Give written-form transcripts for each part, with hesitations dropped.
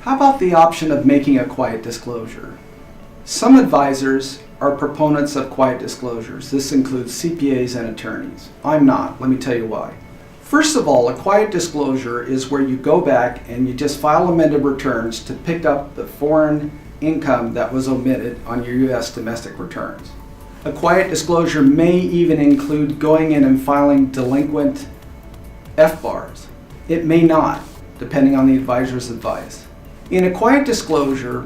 How about the option of making a quiet disclosure? Some advisors are proponents of quiet disclosures. This includes CPAs and attorneys. I'm not. Let me tell you why. First of all, a quiet disclosure is where you go back and you just file amended returns to pick up the foreign income that was omitted on your U.S. domestic returns. A quiet disclosure may even include going in and filing delinquent FBARs. It may not, depending on the advisor's advice. In a quiet disclosure,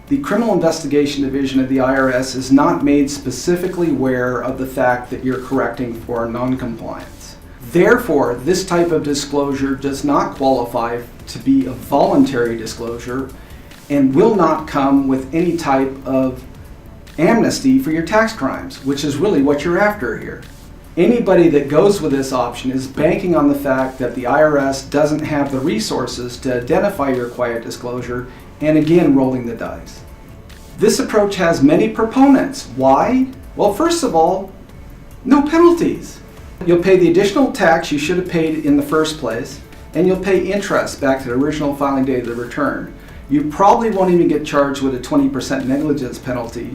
the Criminal Investigation Division of the IRS is not made specifically aware of the fact that you're correcting for non-compliance. Therefore, this type of disclosure does not qualify to be a voluntary disclosure and will not come with any type of amnesty for your tax crimes, which is really what you're after here. Anybody that goes with this option is banking on the fact that the IRS doesn't have the resources to identify your quiet disclosure and again rolling the dice. This approach has many proponents. Why? Well, first of all, no penalties. You'll pay the additional tax you should have paid in the first place, and you'll pay interest back to the original filing date of the return. You probably won't even get charged with a 20% negligence penalty,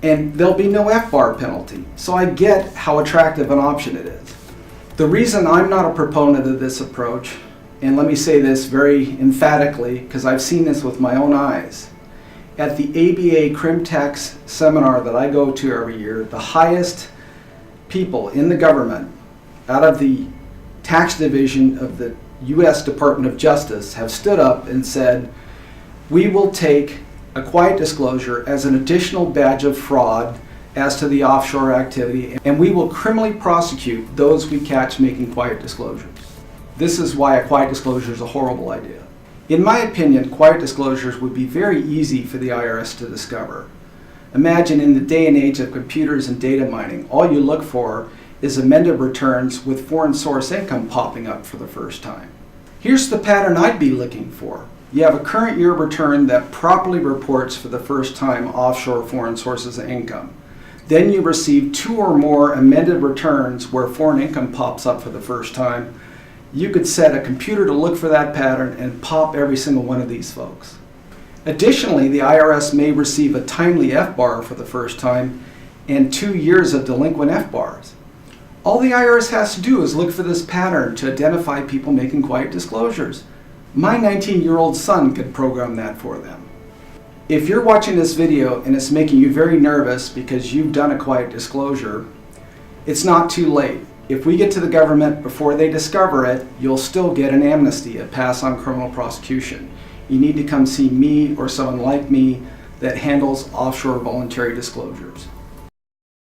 and there'll be no FBAR penalty. So I get how attractive an option it is. The reason I'm not a proponent of this approach, and let me say this very emphatically because I've seen this with my own eyes. At the ABA Crim Tax seminar that I go to every year, the highest people in the government out of the tax division of the U.S. Department of Justice have stood up and said, we will take a quiet disclosure as an additional badge of fraud as to the offshore activity, and we will criminally prosecute those we catch making quiet disclosures. This is why a quiet disclosure is a horrible idea. In my opinion, quiet disclosures would be very easy for the IRS to discover. Imagine in the day and age of computers and data mining, all you look for is amended returns with foreign source income popping up for the first time. Here's the pattern I'd be looking for. You have a current year return that properly reports for the first time offshore foreign sources of income. Then you receive 2 or more amended returns where foreign income pops up for the first time. You could set a computer to look for that pattern and pop every single one of these folks. Additionally, the IRS may receive a timely FBAR for the first time and 2 years of delinquent FBARs. All the IRS has to do is look for this pattern to identify people making quiet disclosures. My 19-year-old son could program that for them. If you're watching this video and it's making you very nervous because you've done a quiet disclosure, it's not too late. If we get to the government before they discover it, you'll still get an amnesty, a pass on criminal prosecution. You need to come see me or someone like me that handles offshore voluntary disclosures.